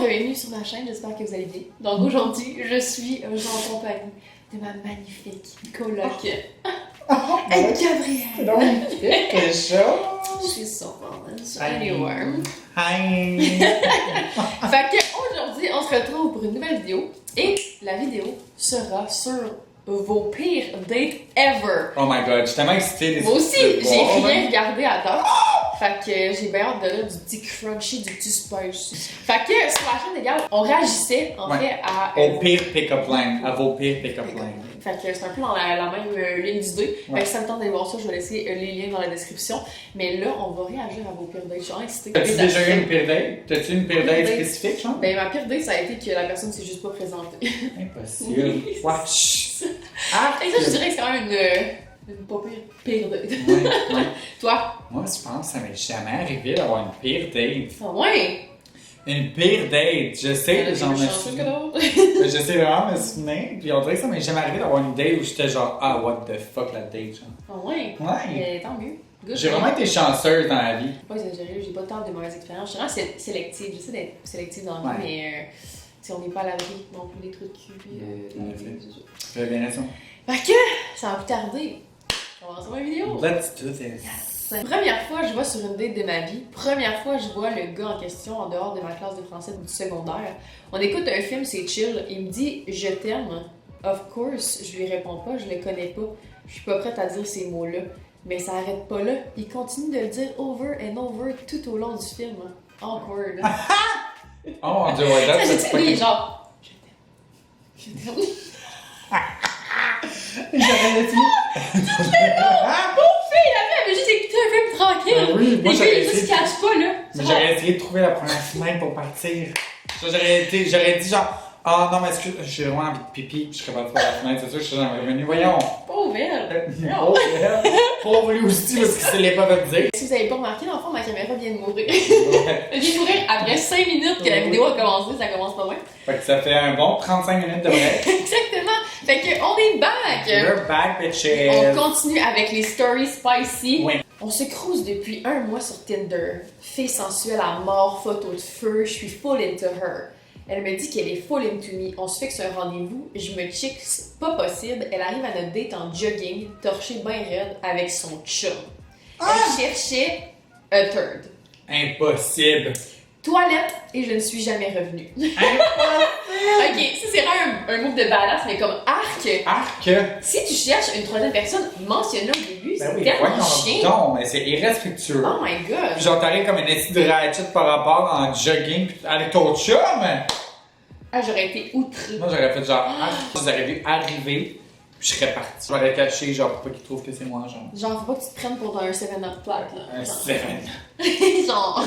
bienvenue sur ma chaîne, j'espère que vous allez bien. Donc aujourd'hui, je suis en compagnie de ma magnifique coloc. Hey, Gabrielle! Donc, quelque chose. She's so fun. Anyway. Hi! Fait que aujourd'hui, on se retrouve pour une nouvelle vidéo. Et la vidéo sera sur vos pires dates ever. Oh my god, je suis tellement excitée. Moi aussi, j'ai rien regardé à date. Fait que j'ai bien hâte de là du petit crunchy, du petit spicy. Fait que sur la chaîne, les gars, on réagissait en fait à. Au pire pick-up line, à vos pires pick-up line. Fait que c'est un peu dans la même ligne d'idée. Ouais. Fait que si ça me tente d'aller voir ça, je vais laisser les liens dans la description. Mais là, on va réagir à vos pires dates. Je suis excitée. T'as-tu déjà eu une pire date? T'as-tu une pire date spécifique, genre? Ben, ma pire date, ça a été que la personne s'est juste pas présentée. Impossible. Oui. Wesh! Et ça, je dirais que c'est quand même une pas pire date. Ouais. Toi? Moi, je pense que ça m'est jamais arrivé d'avoir une pire date. Ah ouais? Une pire date, je sais, j'en ai Je sais vraiment me souvenir, puis on dirait que ça m'est jamais arrivé d'avoir une date où j'étais genre, ah, what the fuck la date, genre. Ah ouais? Ouais. Tant mieux. Good. J'ai vraiment été chanceuse dans la vie. Pas exagéré, j'ai pas tant de mauvaises expériences. Je suis vraiment sélective. J'essaie d'être sélective dans la vie, mais si on n'est pas à l'abri non plus des trucs cul. Tu as bien raison. Fait que ça va plus tarder. On va lancer ma vidéo. Let's do this. Yes. Première fois, je vois sur une date de ma vie. Première fois, je vois le gars en question en dehors de ma classe de français du secondaire. On écoute un film, c'est chill. Il me dit « Je t'aime ». Of course, je lui réponds pas, je le connais pas. Je suis pas prête à dire ces mots-là. Mais ça arrête pas là. Il continue de le dire over and over tout au long du film. Awkward. Oh mon dieu, ouais, Ça, that's j'ai dit, genre « Je t'aime. Je t'aime. » J'aurais dit. Elle avait juste écouté un film tranquille. Oui, moi, les j'aurais filles, essayé ils se cachent pas, là. Mais j'aurais essayé de trouver la première fenêtre pour partir. J'aurais dit genre, ah non, mais excuse, j'ai vraiment envie de pipi, puis je serais pas de faire la fenêtre, c'est sûr que je serais jamais revenu. Voyons. Pauvre elle. Pauvre elle. Pauvre lui aussi, parce qu'il se l'est pas fait dire. Si vous avez pas remarqué, dans le fond, ma caméra vient de mourir. Elle vient de mourir après 5 minutes que la vidéo a commencé, ça commence pas loin. Fait que ça fait un bon 35 minutes de break. Exactement. Fait que on est back. We're back, bitches. On continue avec les stories spicy. Oui. On se crouse depuis 1 mois sur Tinder. Fille sensuelle à mort, photo de feu, je suis full into her. Elle me dit qu'elle est full into me. On se fixe un rendez-vous, je me chicks, pas possible. Elle arrive à notre date en jogging, torchée bien raide avec son chum. Elle cherchait a third. Impossible. Toilette et je ne suis jamais revenue. Impossible. Ok, ça c'est vraiment un move de badass, mais comme arc. Arc. Si tu cherches une troisième personne, mentionne-le au début, Ben c'est oui, tellement voyons chien. donc, mais c'est irrespectueux. Oh my god. Puis genre, t'arrives comme une esti de ratchet par rapport en jogging pis avec ton chum. Ah, j'aurais été outrée. Moi, j'aurais fait genre, j'aurais dû arriver, puis je serais parti. J'aurais caché, genre, pour pas qu'ils trouvent que c'est moi, genre. Genre, faut pas que tu te prennes pour un 7-up plate, là. Un Genre. 7. Genre.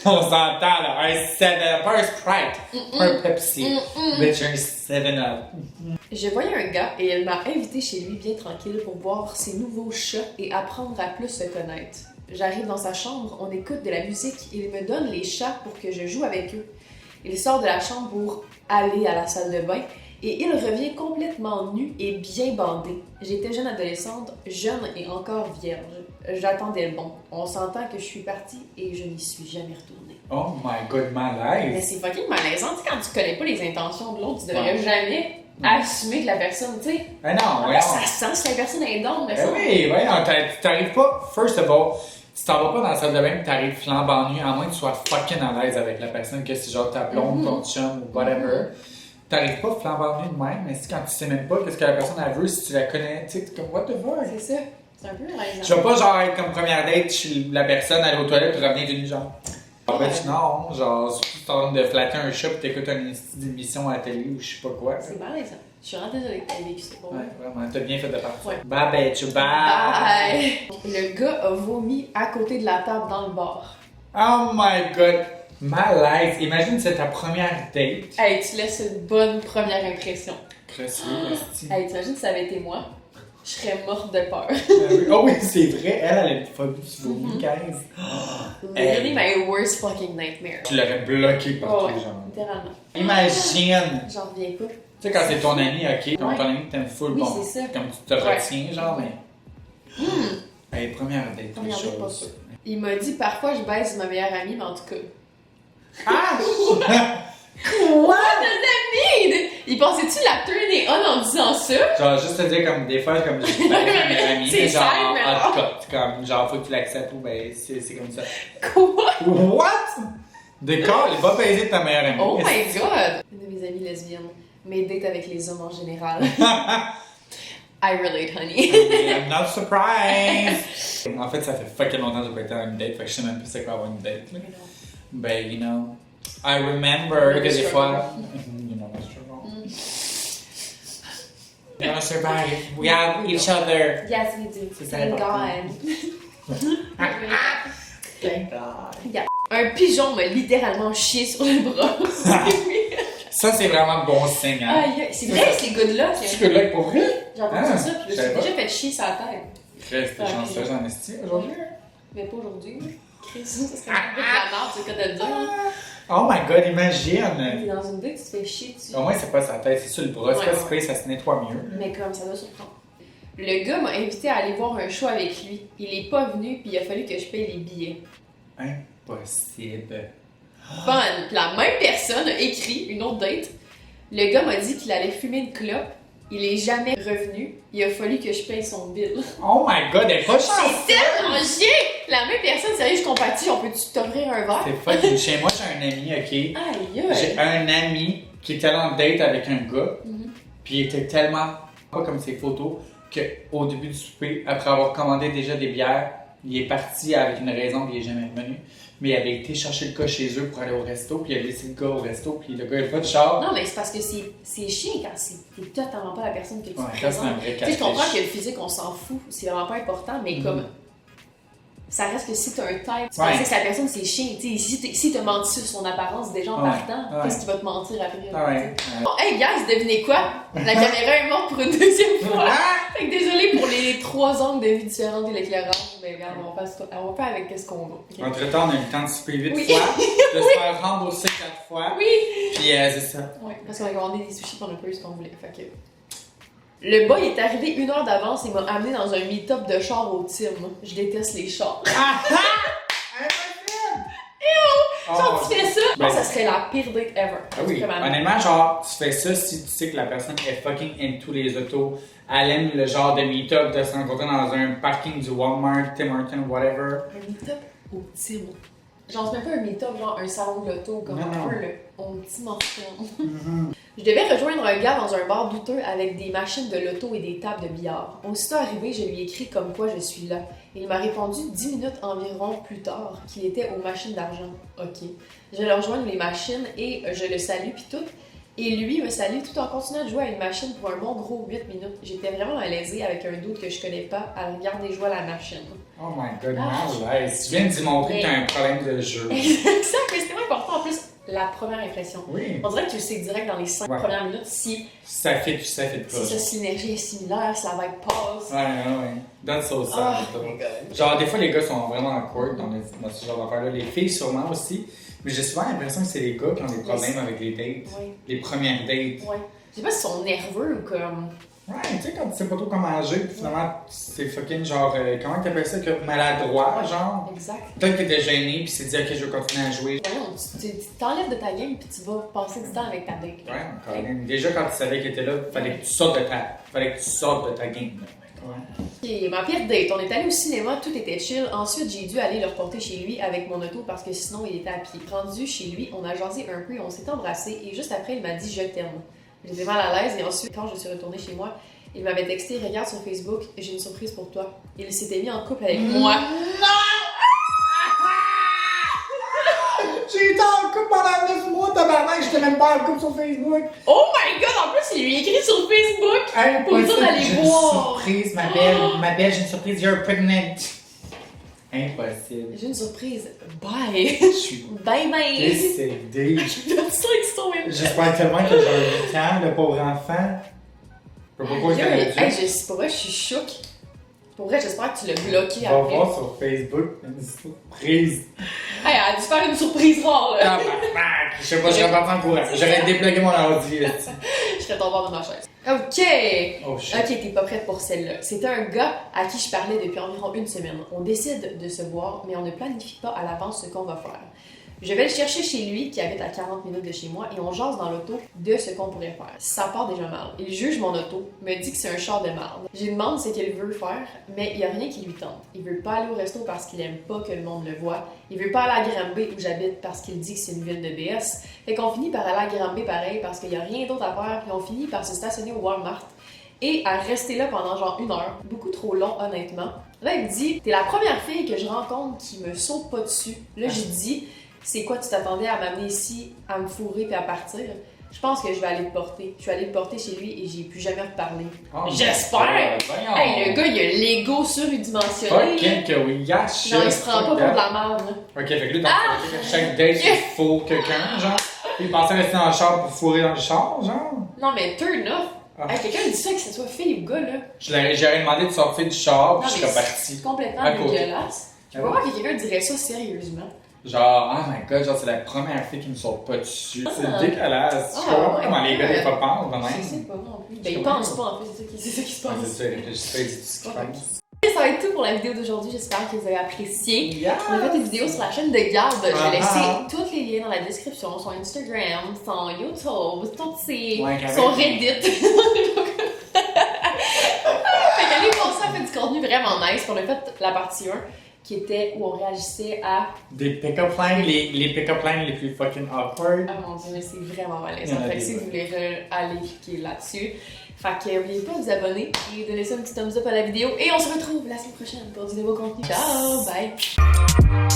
On s'entend, là. Un 7, pas un Sprite, pas un Pepsi, mais un 7-Up. Je voyais un gars et elle m'a invité chez lui bien tranquille pour voir ses nouveaux chats et apprendre à plus se connaître. J'arrive dans sa chambre, on écoute de la musique et il me donne les chats pour que je joue avec eux. Il sort de la chambre pour aller à la salle de bain et il revient complètement nu et bien bandé. J'étais jeune adolescente, jeune et encore vierge. J'attendais le bon. On s'entend que je suis partie et je n'y suis jamais retournée. Oh my god, Mais malaise. c'est fucking malaisant. Tu sais, quand tu connais pas les intentions de l'autre, tu devrais jamais assumer que la personne, tu sais. Ben non, En fait, voyons. ça sent si la personne est down, mais Ben ça. oui, voyons, t'arrives pas, first of all, tu t'en vas pas dans la salle de bain pis t'arrives flambant nu, à moins que tu sois fucking à l'aise avec la personne, que c'est genre ta blonde, ton chum ou whatever. T'arrives pas flambant nu de même, mais si quand tu sais même pas qu'est-ce que la personne elle veut, si tu la connais, tu sais, t'es comme what the fuck. C'est ça. C'est un peu malaisant. Je vais pas genre être comme première date chez la personne, aller aux toilettes et revenir d'une genre. En fait, non, genre, surtout si t'es en train de flatter un chat pis t'écoutes une émission à la télé ou je sais pas quoi. C'est malaisant. Je suis vraiment désolée que t'aies vécu ça pour moi. Ouais, vraiment, t'as bien fait de partir. Ouais. Bye bitch, bye! Bye! Le gars a vomi à côté de la table dans le bar. Oh my god! Malaise! Imagine c'est ta première date. Hey, tu laisses une bonne première impression. Précieux, esti. Hey, t'imagines si ça avait été moi? Je serais morte de peur. Oh oui, c'est vrai, elle a une phobie du vomi, 15. Literally my worst fucking nightmare. Tu l'aurais bloqué partout, Ouais, genre. littéralement. Imagine! J'en reviens pas. Tu sais, quand c'est ton ami, ok, quand Ouais. ton ami que t'aimes full, Oui, bon, c'est ça. comme tu te retiens, genre, mais. Hey, première date, Première les date, pas choses. sûr. Il m'a dit parfois je baise ma meilleure amie, mais en tout cas. Ah! What? Il pensait-tu la tourner on en disant ça? Genre, juste te dire, comme, des fois, comme, je suis pas avec ma meilleure amie, C'est mais genre, simple, mais en tout cas, comme, genre, faut que tu l'acceptes ou ben, c'est comme ça. Quoi? What? D'accord, il va baiser ta meilleure amie. Oh my god! Une de mes amies lesbiennes. Mes dates avec les hommes en général. I relate, honey. I'm not surprised! En fait, ça fait fucking longtemps que j'ai pas été à une date, fait que je sais même plus c'est quoi avoir une date. Là. Ben, you know, I remember que des fois. You know, that's true. We're gonna survive. We have each other. Yes, we do. Thank God. Thank God. Yeah. Un pigeon m'a littéralement chié sur le bras. Ça, c'est vraiment bon signe, hein? Aïe, c'est vrai, c'est good luck. C'est good luck pour vrai? J'ai entendu ça, puis je me suis déjà fait chier sur la tête. Reste chanceuse en esti aujourd'hui. Mais pas aujourd'hui. Chris, ça serait un peu de la merde, c'est quoi de le dire. Oh my god, imagine! T'es dans une date, tu te fais chier dessus. Au moins, c'est pas sa tête, c'est sur le bras. C'est Ouais, pas si pire, ça se nettoie mieux. Mais comme ça doit surprendre. Le gars m'a invité à aller voir un show avec lui. Il est pas venu, puis il a fallu que je paye les billets. Impossible. Fun! Puis la même personne a écrit une autre date. Le gars m'a dit qu'il allait fumer une clope. Il est jamais revenu. Il a fallu que je paye son bill. Oh my god, elle est pas chanceuse! C'est tellement chier! La même personne, sérieux, je compatis, on peut-tu t'offrir un verre? C'est fucking chez moi, j'ai un ami, ok? Aïe! J'ai un ami qui était allé en date avec un gars, puis il était tellement pas comme ses photos qu'au début du souper, après avoir commandé déjà des bières, il est parti avec une raison, puis il est jamais revenu. Mais il avait été chercher le gars chez eux pour aller au resto, puis il a laissé le gars au resto, puis le gars il a pas de char. Non, mais c'est parce que c'est chiant quand t'es totalement pas la personne que tu Ouais, te ça, c'est un présentes. vrai Tu sais, je comprends catfish. que le physique, on s'en fout, c'est vraiment pas important, mais comme. Ça reste que si t'as un type, tu pensais que la personne c'est chiant. Tu sais, si t'as menti sur son apparence déjà en partant, qu'est-ce qu'il va te mentir après? Bon, hey, guys, devinez quoi? La caméra est morte pour une deuxième fois. Fait que désolé pour les 3 angles de vie différents de l'éclairage, mais regarde, on va faire avec ce qu'on va. Okay? Entre-temps, on a eu le temps de souper 8 Oui. fois, de se faire rembourser 4 fois. Oui! Puis c'est ça. Oui, parce qu'on a commandé des sushis et on n'a pas eu ce qu'on voulait. Fait que. Le boy est arrivé 1 heure d'avance et m'a amené dans un meet-up de char au Tim. Je déteste les chars. Genre, tu fais ça, Ben, ça serait la pire date ever. Ah oui, honnêtement, genre, tu fais ça si tu sais que la personne est fucking into les autos. Elle aime le genre de meet-up de se rencontrer dans un parking du Walmart, Tim Hortons, whatever. Un meet-up au Tim. Genre, c'est même pas un meet-up, genre un salon de l'auto, comme un peu le petit morceau. Je devais rejoindre un gars dans un bar douteux avec des machines de loto et des tables de billard. Aussitôt arrivé, je lui ai écrit comme quoi je suis là. Il m'a répondu 10 minutes environ plus tard qu'il était aux machines d'argent. Ok. Je le rejoins les machines et je le salue puis tout. Et lui me salue tout en continuant de jouer à une machine pour un bon gros 8 minutes. J'étais vraiment malaisée avec un doute que je connais pas à le regarder jouer à la machine. Oh my god, malaise. Tu viens de démontrer que t'as un problème de jeu. Exact, mais c'était important en plus. La première impression. Oui. On dirait que tu le sais direct dans les 5 premières minutes si ça fit pas. sa synergie est similaire, si la vibe passe. Ouais. That's so sad. Oh my God. Genre, des fois, les gars sont vraiment awkward dans ce genre d'affaires-là. Les filles, sûrement aussi. Mais j'ai souvent l'impression que c'est les gars qui ont des problèmes avec les dates. Oui. Les premières dates. Ouais. Je sais pas s'ils sont nerveux ou comme. Ouais, tu sais, quand tu sais pas trop comment agir, puis finalement, c'est fucking genre. Comment t'appelles ça? Maladroit, genre. Exact. Peut-être que t'es gêné, puis c'est dit, ok, je vais continuer à jouer. Non, tu t'enlèves de ta game puis tu vas passer du temps avec ta date. Ouais, quand même. Déjà, quand tu savais qu'il était là, fallait que tu sortes de ta game. Ouais. Et ma pire date, on est allé au cinéma, tout était chill. Ensuite, j'ai dû aller le reporter chez lui avec mon auto parce que sinon il était à pied. Rendu chez lui, on a jasé un peu et on s'est embrassé et juste après, il m'a dit je t'aime. J'étais mal à l'aise et ensuite, quand je suis retournée chez moi, il m'avait texté regarde sur Facebook, j'ai une surprise pour toi. Il s'était mis en couple avec moi. J'ai été en couple pendant 9 mois, tabarnak, j'étais même pas en couple sur Facebook. Oh my god, en plus, il lui a écrit sur Facebook pour lui dire d'aller voir. J'ai une surprise, ma belle, j'ai une surprise, you're pregnant. Impossible. J'ai une surprise. Bye. Je suis Bye bye. décédé. That's like so weird. J'espère tellement que j'ai 8 ans, le pauvre enfant. Je sais pas pourquoi il t'en a dit. Hey, pour vrai, je suis choquée. Pour vrai, j'espère que tu l'as bloqué On va après. voir sur Facebook une surprise. Hey, elle a dû faire une surprise rare, là. Tabarnak! Je sais pas, je serais parti en courant. J'aurais débloqué mon ordi, là. Je serais tombée dans ma chaise. OK! Oh shit. OK, t'es pas prête pour celle-là. C'était un gars à qui je parlais depuis environ 1 semaine. On décide de se voir, mais on ne planifie pas à l'avance ce qu'on va faire. Je vais le chercher chez lui, qui habite à 40 minutes de chez moi, et on jase dans l'auto de ce qu'on pourrait faire. Ça part déjà mal. Il juge mon auto, me dit que c'est un char de merde. Je lui demande ce qu'il veut faire, mais il y a rien qui lui tente. Il veut pas aller au resto parce qu'il aime pas que le monde le voit. Il veut pas aller à Granby où j'habite parce qu'il dit que c'est une ville de BS. Fait qu'on finit par aller à Granby pareil parce qu'il y a rien d'autre à faire, puis on finit par se stationner au Walmart et à rester là pendant genre 1 heure. Beaucoup trop long, honnêtement. Là, il me dit, t'es la première fille que je rencontre qui me saute pas dessus. Là, j'ai dit, c'est quoi, tu t'attendais à m'amener ici, à me fourrer puis à partir? Je pense que je vais aller le porter. Je suis allée le porter chez lui et j'ai plus jamais reparlé. Oh, j'espère! Hey, le gars, il a l'ego surdimensionné. Fucking que oui, yes, non, il se prend pas pour de la merde. Ok, fait que là, chaque date, il faut quelqu'un, genre. Il pensait rester dans le char pour fourrer dans le char, genre. Non, mais turn off. Hey, quelqu'un me dit ça, que ce soit fille ou gars, là. J'aurais demandé de sortir du char, puis je serais parti. C'est complètement dégueulasse. Je peux pas voir que quelqu'un dirait ça sérieusement. Genre, oh my god, genre c'est la première fille qui me saute pas dessus. C'est dégueulasse. Je comprends pas comment les gars des fois pensent de même. Je sais pas non plus. Ben ils pensent pas en fait, c'est ça qui se passe. C'est ça, ils réfléchissent pas, ils disent ce qu'ils pensent. Ça va être tout pour la vidéo d'aujourd'hui, j'espère que vous avez apprécié. Yes. On a fait une vidéo sur la chaîne de Gab. Je vais laisser tous les liens dans la description, son Instagram, son YouTube, son Reddit. Fait qu'allez voir ça, on fait du contenu vraiment nice. On a fait la partie 1 qui était où on réagissait à des pick-up lines, les pick-up lines les plus fucking awkward. Ah mon dieu, mais c'est vraiment malaisant. Fait que si vous voulez aller cliquer là-dessus. Fait que n'oubliez pas de vous abonner et de laisser un petit thumbs up à la vidéo. Et on se retrouve la semaine prochaine pour du nouveau contenu. Ciao, bye!